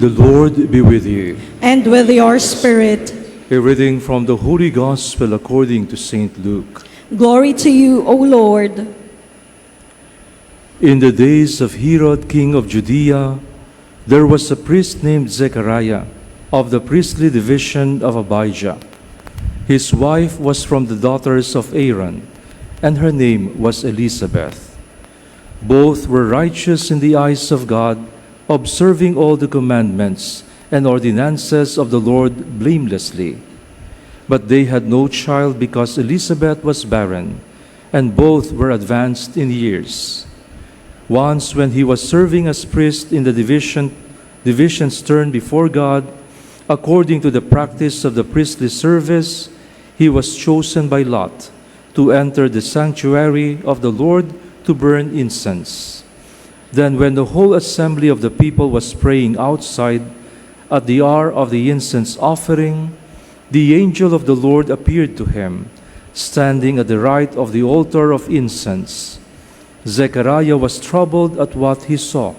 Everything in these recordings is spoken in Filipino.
The Lord be with you. And with your spirit. A reading from the Holy Gospel according to St. Luke. Glory to you, O Lord. In the days of Herod, king of Judea, there was a priest named Zechariah of the priestly division of Abijah. His wife was from the daughters of Aaron, and her name was Elizabeth. Both were righteous in the eyes of God, observing all the commandments and ordinances of the Lord blamelessly. But they had no child because Elizabeth was barren, and both were advanced in years. Once, when he was serving as priest in the divisions turned before God, according to the practice of the priestly service, he was chosen by Lot to enter the sanctuary of the Lord to burn incense. Then when the whole assembly of the people was praying outside at the hour of the incense offering, the angel of the Lord appeared to him, standing at the right of the altar of incense. Zechariah was troubled at what he saw,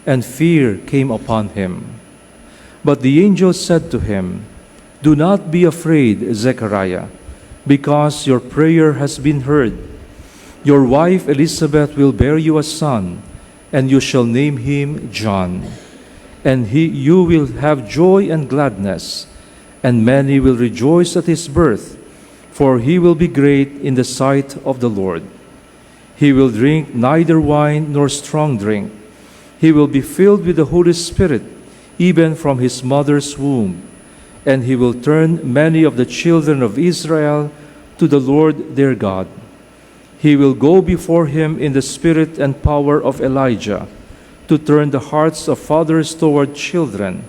and fear came upon him. But the angel said to him, "Do not be afraid, Zechariah, because your prayer has been heard. Your wife Elizabeth will bear you a son, and you shall name him John. And you will have joy and gladness, and many will rejoice at his birth, for he will be great in the sight of the Lord. He will drink neither wine nor strong drink. He will be filled with the Holy Spirit, even from his mother's womb. And he will turn many of the children of Israel to the Lord their God. He will go before him in the spirit and power of Elijah, to turn the hearts of fathers toward children,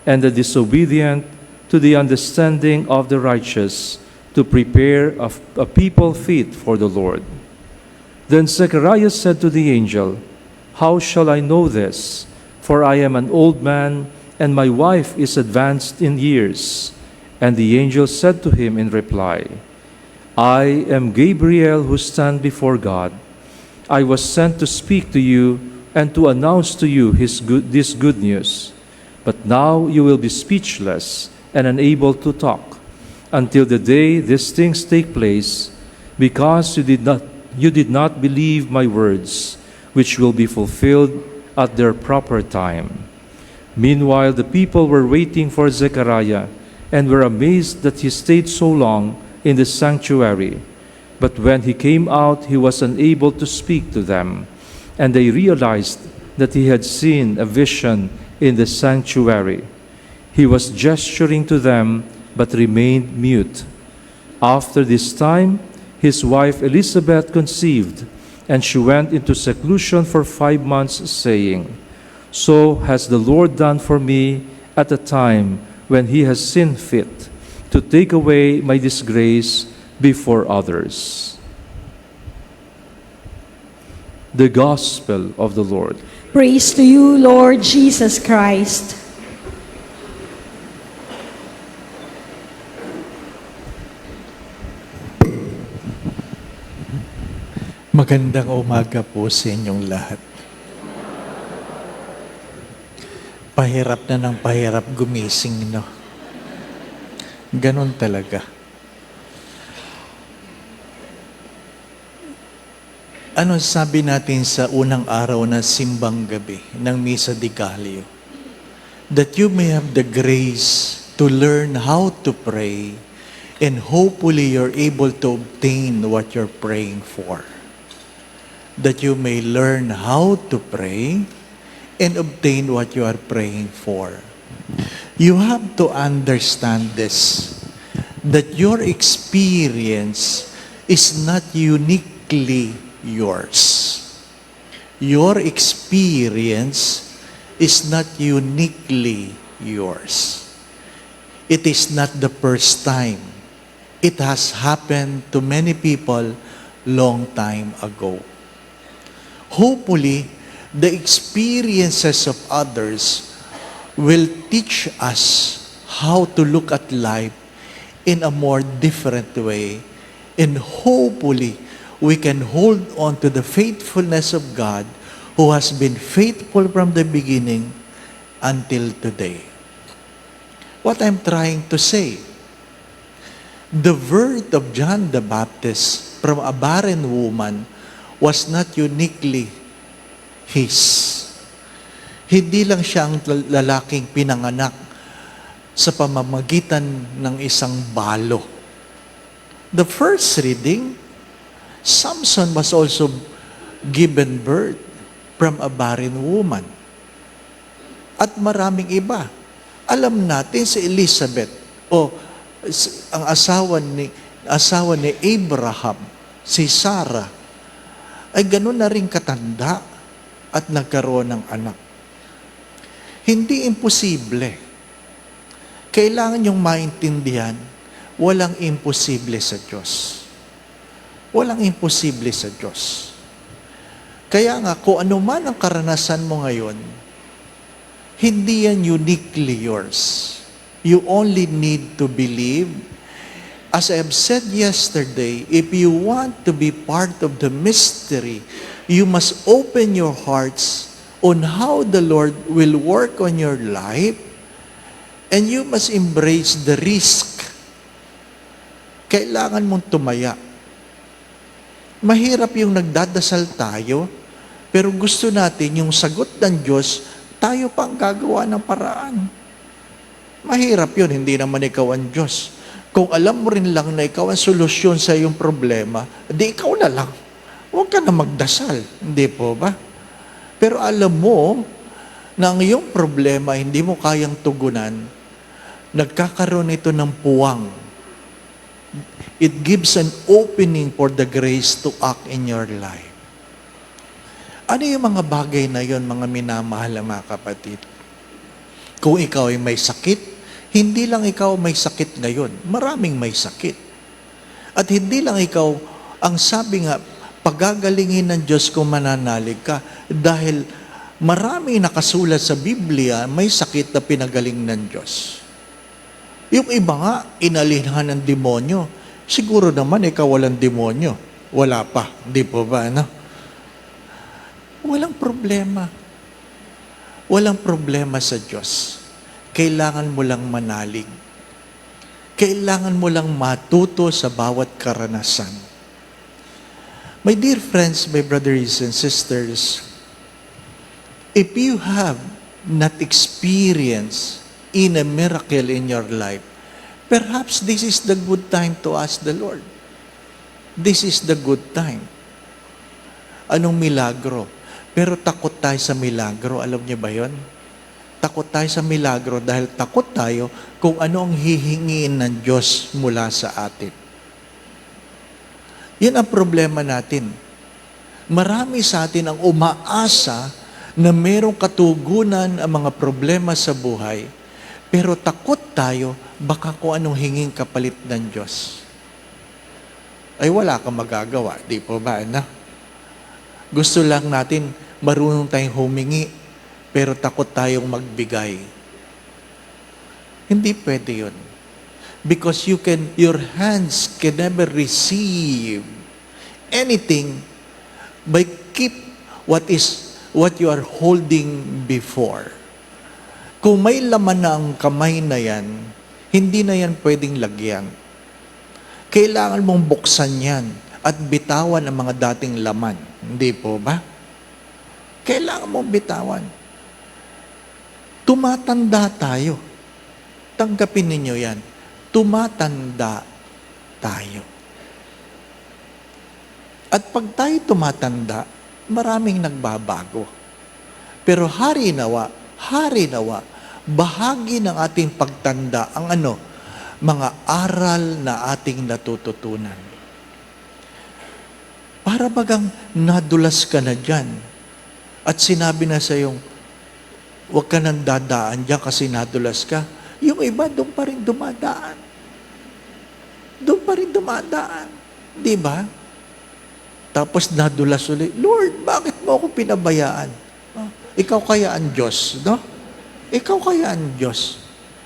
and the disobedient to the understanding of the righteous, to prepare a people fit for the Lord." Then Zechariah said to the angel, "How shall I know this? For I am an old man, and my wife is advanced in years." And the angel said to him in reply, "I am Gabriel, who stand before God. I was sent to speak to you and to announce to you this good news. But now you will be speechless and unable to talk until the day these things take place, because you did not believe my words, which will be fulfilled at their proper time." Meanwhile, the people were waiting for Zechariah and were amazed that he stayed so long in the sanctuary. But when he came out, he was unable to speak to them, and they realized that he had seen a vision in the sanctuary. He was gesturing to them, but remained mute. After this time, his wife Elizabeth conceived, and she went into seclusion for 5 months, saying, "So has the Lord done for me at a time when he has seen fit to take away my disgrace before others." The Gospel of the Lord. Praise to you, Lord Jesus Christ. Magandang umaga po sa inyong lahat. Pahirap na ng pahirap gumising, no? Ganon talaga. Ano sabi natin sa unang araw na simbang gabi ng Misa de Gallio? That you may have the grace to learn how to pray, and hopefully you're able to obtain what you're praying for. That you may learn how to pray and obtain what you are praying for. You have to understand this, that your experience is not uniquely yours. Your experience is not uniquely yours. It is not the first time. It has happened to many people long time ago. Hopefully, the experiences of others will teach us how to look at life in a more different way, and hopefully, we can hold on to the faithfulness of God, who has been faithful from the beginning until today. What I'm trying to say, the birth of John the Baptist from a barren woman was not uniquely his. Hindi lang siya ang lalaking pinanganak sa pamamagitan ng isang balo. The first reading, Samson was also given birth from a barren woman. At maraming iba. Alam natin si Elizabeth ang asawa ni Abraham, si Sarah, ay ganun na rin katanda at nagkaroon ng anak. Hindi imposible. Kailangan yung maintindihan, walang imposible sa Diyos. Walang imposible sa Diyos. Kaya nga, kung ano man ang karanasan mo ngayon, hindi yan uniquely yours. You only need to believe. As I have said yesterday, if you want to be part of the mystery, you must open your hearts on how the Lord will work on your life, and you must embrace the risk. Kailangan mong tumaya. Mahirap yung nagdadasal tayo, pero gusto natin yung sagot ng Diyos, tayo pa ang gagawa ng paraan. Mahirap yun, hindi naman ikaw ang Diyos. Kung alam mo rin lang na ikaw ang solusyon sa iyong problema, di ikaw na lang. Huwag ka na magdasal. Hindi po ba? Pero alam mo na ang iyong problema hindi mo kayang tugunan, nagkakaroon ito ng puwang. It gives an opening for the grace to act in your life. Ano yung mga bagay na yon, mga minamahal na mga kapatid? Kung ikaw ay may sakit, hindi lang ikaw may sakit ngayon, maraming may sakit. At hindi lang ikaw, ang sabi nga, pagagalingin ng Diyos kung mananalig ka, dahil maraming nakasulat sa Biblia, may sakit na pinagaling ng Diyos. Yung iba nga, inalinhan ng demonyo. Siguro naman, ikaw walang demonyo. Wala pa, di po ba, no? Walang problema. Walang problema sa Diyos. Kailangan mo lang manalig. Kailangan mo lang matuto sa bawat karanasan. My dear friends, my brothers and sisters, if you have not experienced in a miracle in your life, perhaps this is the good time to ask the Lord. This is the good time. Anong milagro? Pero takot tayo sa milagro. Alam niyo ba yon? Takot tayo sa milagro dahil takot tayo kung ano ang hihingin ng Diyos mula sa atin. Yan ang problema natin. Marami sa atin ang umaasa na mayroong katugunan ang mga problema sa buhay, pero takot tayo baka kung anong hinging kapalit ng Diyos. Ay wala kang magagawa, di po ba? Na? Gusto lang natin marunong tayong humingi, pero takot tayong magbigay. Hindi pwede yun. Because your hands can never receive anything by keep what you are holding before. Kung may laman na ang kamay na yan, hindi na yan pwedeng lagyan. Kailangan mong buksan yan at bitawan ang mga dating laman. Hindi po ba? Kailangan mong bitawan. Tumatanda tayo. Tanggapin ninyo yan. Tumatanda tayo. At pag tayo tumatanda, maraming nagbabago. Pero hari nawa, bahagi ng ating pagtanda ang mga aral na ating natututunan. Para bagang nadulas ka na dyan. At sinabi na sa iyong, huwag ka nang dadaan dyan kasi nadulas ka. Yung iba, doon pa rin dumadaan. Doon pa rin dumadaan. Di ba? Tapos nadulas ulit, Lord, bakit mo ako pinabayaan? Ikaw kaya ang Diyos, no? Ikaw kaya ang Diyos.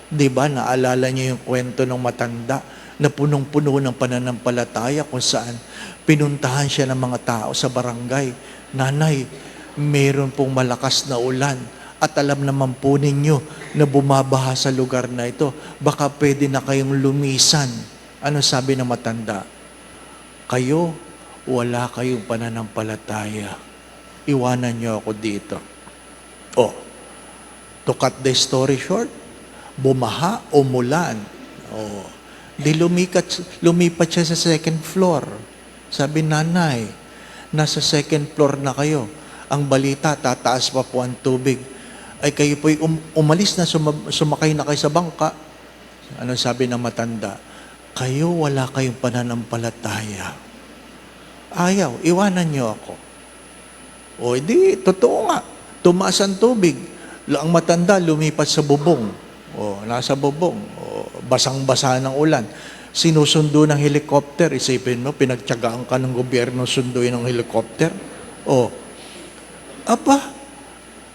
Di ba, naalala niyo yung kwento ng matanda na punong-puno ng pananampalataya kung saan pinuntahan siya ng mga tao sa barangay. Nanay, meron pong malakas na ulan. At alam naman po ninyo na bumabaha sa lugar na ito. Baka pwede na kayong lumisan. Ano sabi ng matanda? Kayo, wala kayong pananampalataya. Iwanan niyo ako dito. Oh, to cut the story short, bumaha, umulan. Oh, di lumipat siya sa second floor. Sabi, nanay, nasa second floor na kayo. Ang balita, tataas pa po ang tubig. Ay kayo po'y umalis na, sumakay na kayo sa bangka. Ano sabi ng matanda? Kayo, wala kayong pananampalataya. Ayaw, iwanan niyo ako. O di, totoo nga. Tumaas ang tubig. Ang matanda, lumipat sa bubong. O, nasa bubong. O, basang-basa ng ulan. Sinusundo ng helicopter. Isipin mo, pinagtyagaan ka ng gobyerno sunduin ng helicopter. O,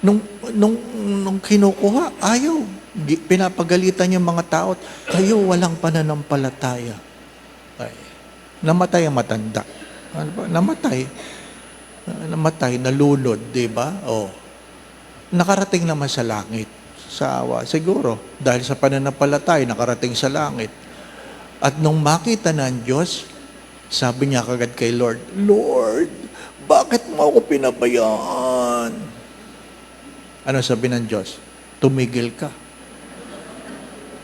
nung kinukuha, ayaw. Pinapagalitan yung mga tao. Kayo walang pananampalataya. Ay, namatay ang matanda. Ano ba? Namatay, nalunod, di ba? Oh. Nakarating naman sa langit. Sa awa. Siguro, dahil sa pananampalataya, nakarating sa langit. At nung makita na ang Diyos, sabi niya kagad kay Lord, Lord, bakit mo ako pinabayaan? Ano sabi ng Diyos? Tumigil ka.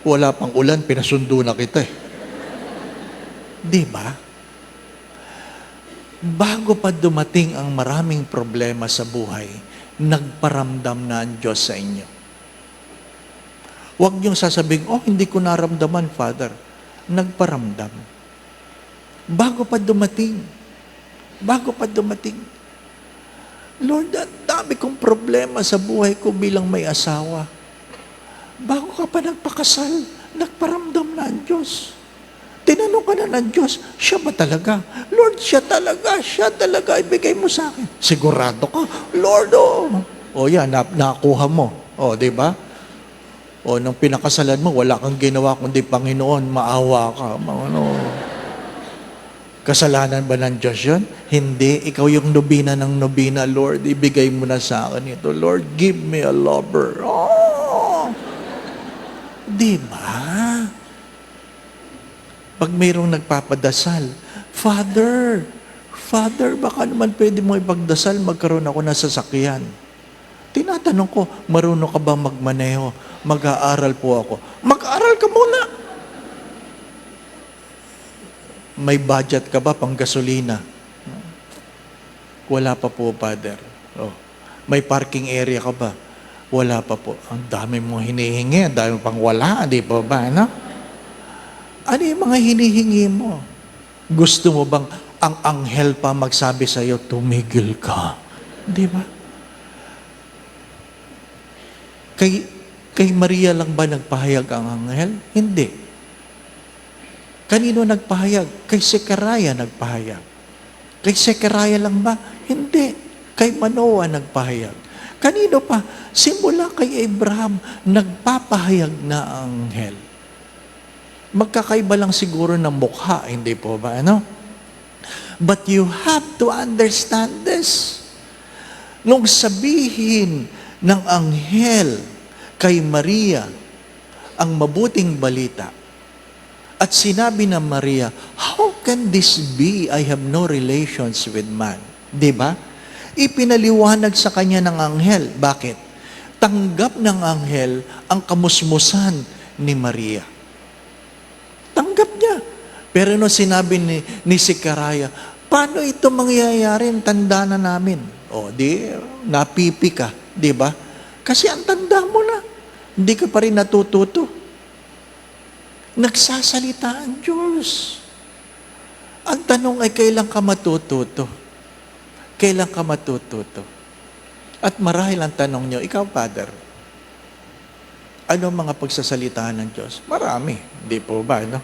Wala pang ulan, pinasundo na kita eh. Di ba? Bago pa dumating ang maraming problema sa buhay, nagparamdam na ang Diyos sa inyo. Huwag niyong sasabihin, hindi ko naramdaman, Father. Nagparamdam. Bago pa dumating. Lord, ang dami kong problema sa buhay ko bilang may asawa. Bago ka pa nagpakasal, nagparamdam na ang Diyos. Tinanong ka na ng Diyos, siya ba talaga? Lord, siya talaga, ibigay mo sa akin. Sigurado ka, Lord, O yan, nakuha mo. O, di ba? O, nung pinakasalan mo, wala kang ginawa kundi Panginoon, maawa ka. Kasalanan ba ng Diyos yun? Hindi. Ikaw yung nobina ng nobina, Lord, ibigay mo na sa akin ito. Lord, give me a lover. Oh! Di ba? Pag mayroong nagpapadasal, Father, baka naman pwede mo ipagdasal, magkaroon ako ng sasakyan. Tinatanong ko, marunong ka ba magmaneho? Mag-aaral po ako. Mag-aaral ka muna. May budget ka ba pang gasolina? Wala pa po, Father. Oh. May parking area ka ba? Wala pa po. Ang dami mong hinihingi, ang dami pang wala, di ba ba? Ano? Ano yung mga hinihingi mo? Gusto mo bang ang anghel pa magsabi sa iyo, tumigil ka? Di ba? Kay Maria lang ba nagpahayag ang anghel? Hindi. Kanino nagpahayag? Kay Zechariah nagpahayag. Kay Zechariah lang ba? Hindi. Kay Manoah nagpahayag. Kanino pa? Simula kay Abraham, nagpapahayag na ang anghel. Magkakaiba lang siguro ng mukha, hindi po ba? Ano? But you have to understand this. Nung sabihin ng anghel kay Maria ang mabuting balita, at sinabi ng Maria, how can this be? I have no relations with man. Di ba? Ipinaliwanag sa kanya ng anghel. Bakit? Tanggap ng anghel ang kamusmusan ni Maria. Tanggap niya. Pero no sinabi ni Zechariah, paano ito mangyayari? Tanda na namin. Di, napipi ka. Di ba? Kasi ang tanda mo na. Hindi ka pa rin natututo. Nagsasalita ang Diyos. Ang tanong ay, kailan ka matututo? Kailan ka matututo? At marahil ang tanong niyo, ikaw, Father, ano mga pagsasalitaan ng Diyos? Marami. Hindi po ba, no?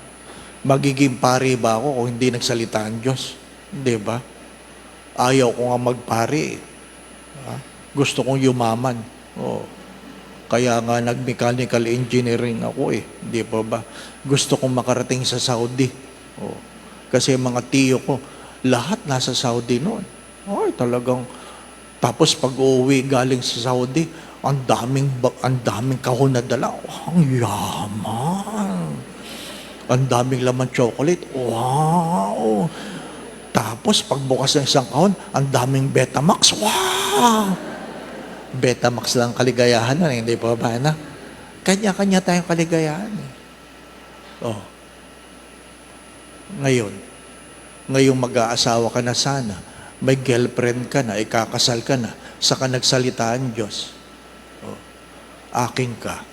Magiging pari ba ako kung hindi nagsalita ang Diyos? Hindi ba? Ayaw ko nga magpari. Gusto kong yumaman. Kaya nga nag-mechanical engineering ako eh. Hindi po ba? Gusto kong makarating sa Saudi. Kasi mga tiyo ko, lahat nasa Saudi noon. Talagang, tapos pag uuwi galing sa Saudi, ang daming kahon na dala. Ang yaman. Ang daming laman chocolate. Wow! Tapos, pagbukas ng isang kahon, ang daming Betamax. Wow! Betamax lang kaligayahan na, hindi pa ba na? Kanya-kanya tayong kaligayahan. Oh. Ngayong mag-aasawa ka na sana, may girlfriend ka na, ikakasal ka na, saka nagsalita ang Diyos. Oh. Akin ka.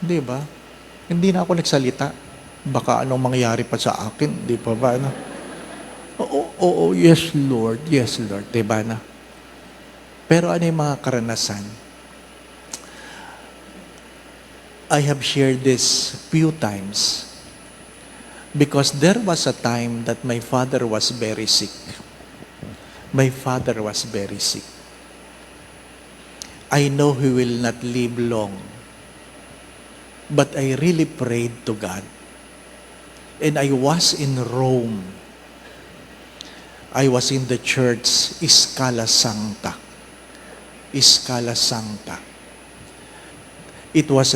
Di ba? Hindi na ako nagsalita. Baka anong mangyari pa sa akin, di pa ba na? Oo, yes Lord, di ba na? Pero ano yung mga karanasan? I have shared this few times because there was a time that my father was very sick. My father was very sick. I know he will not live long. But I really prayed to God. And I was in Rome. I was in the church Scala Sancta. Scala Sancta. It was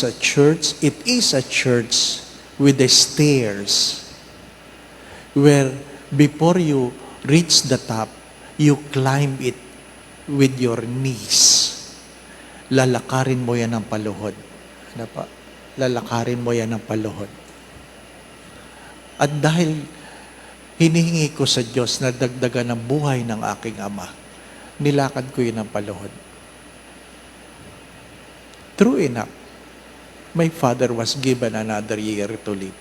a church, it is a church with the stairs where before you reach the top, you climb it with your knees. Lalakarin mo yan ng paluhod. Ano pa? Lalakarin mo yan ng paluhod. At dahil hinihingi ko sa Diyos na dagdagan ng buhay ng aking ama, nilakad ko yun ng paluhod. True enough, my father was given another year to live.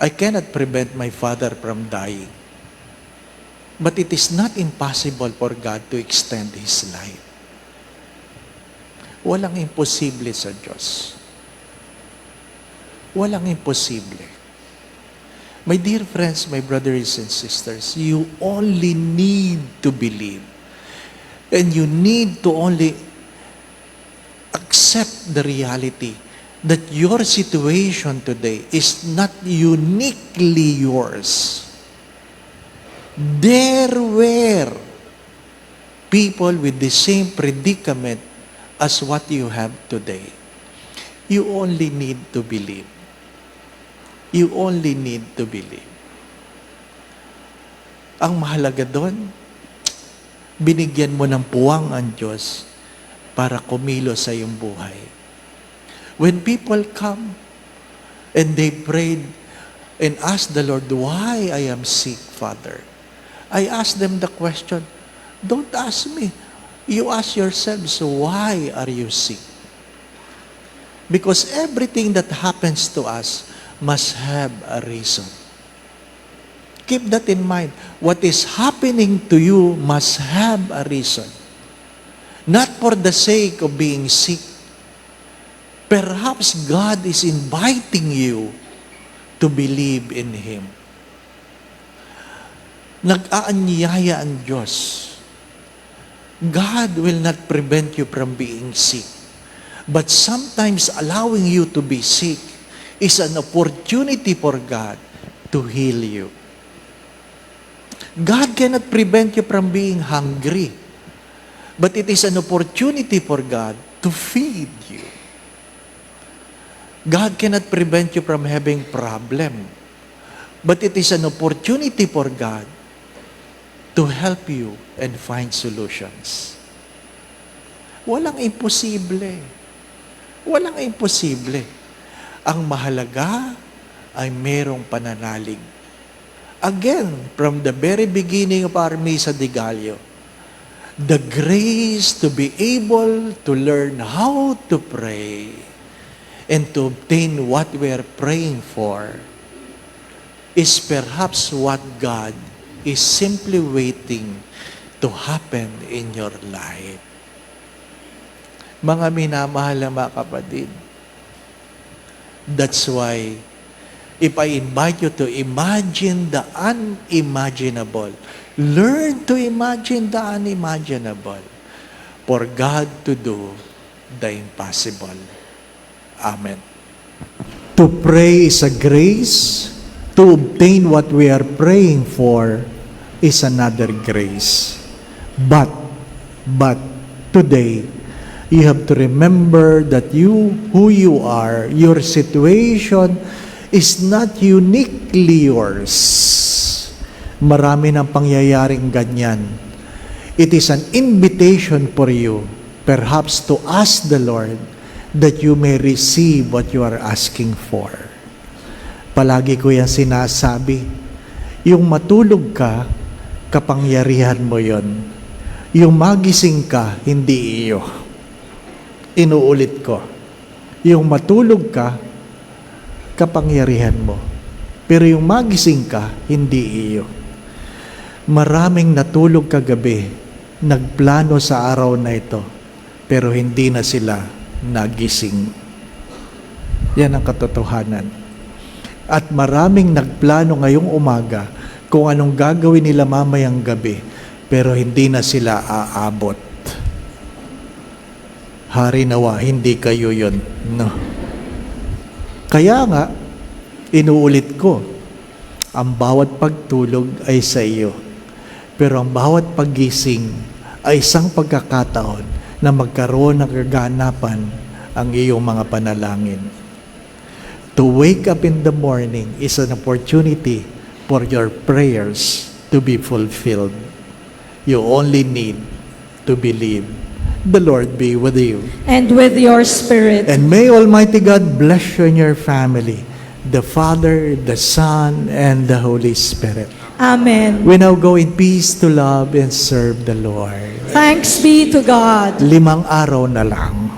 I cannot prevent my father from dying. But it is not impossible for God to extend his life. Walang imposible sa Diyos. Walang imposible. My dear friends, my brothers and sisters, you only need to believe. And you need to only accept the reality that your situation today is not uniquely yours. There were people with the same predicament as what you have today. You only need to believe. You only need to believe. Ang mahalaga doon, binigyan mo ng puwang ang Diyos para kumilos sa iyong buhay. When people come and they prayed and asked the Lord, why I am sick, Father? I asked them the question, don't ask me. You ask yourselves, why are you sick? Because everything that happens to us must have a reason. Keep that in mind. What is happening to you must have a reason. Not for the sake of being sick. Perhaps God is inviting you to believe in Him. Nag-aanyaya ang Diyos. God will not prevent you from being sick. But sometimes allowing you to be sick is an opportunity for God to heal you. God cannot prevent you from being hungry. But it is an opportunity for God to feed you. God cannot prevent you from having problem. But it is an opportunity for God to help you and find solutions. Walang imposible. Walang imposible. Ang mahalaga ay merong pananalig. Again, from the very beginning of our Misa de Gallo, the grace to be able to learn how to pray and to obtain what we are praying for is perhaps what God is simply waiting to happen in your life. Mga minamahal na mga kapatid, that's why if I invite you to imagine the unimaginable, learn to imagine the unimaginable for God to do the impossible. Amen. To pray is a grace. To obtain what we are praying for is another grace. But But today, you have to remember that who you are, your situation is not uniquely yours. Marami ng pangyayaring ganyan. It is an invitation for you, perhaps to ask the Lord that you may receive what you are asking for. Palagi ko yan sinasabi, yung matulog ka, kapangyarihan mo yon. Yung magising ka, hindi iyo. Inuulit ko, yung matulog ka, kapangyarihan mo. Pero yung magising ka, hindi iyo. Maraming natulog kagabi, nagplano sa araw na ito, pero hindi na sila nagising. Yan ang katotohanan. At maraming nagplano ngayong umaga kung anong gagawin nila mamayang gabi, pero hindi na sila aabot. Hari nawa, hindi kayo yun. No. Kaya nga, inuulit ko, ang bawat pagtulog ay sa iyo. Pero ang bawat paggising ay isang pagkakataon na magkaroon ng kaganapan ang iyong mga panalangin. To wake up in the morning is an opportunity for your prayers to be fulfilled. You only need to believe. The Lord be with you. And with your spirit. And may Almighty God bless you and your family, the Father, the Son, and the Holy Spirit. Amen. We now go in peace to love and serve the Lord. Thanks be to God. 5 araw na lang.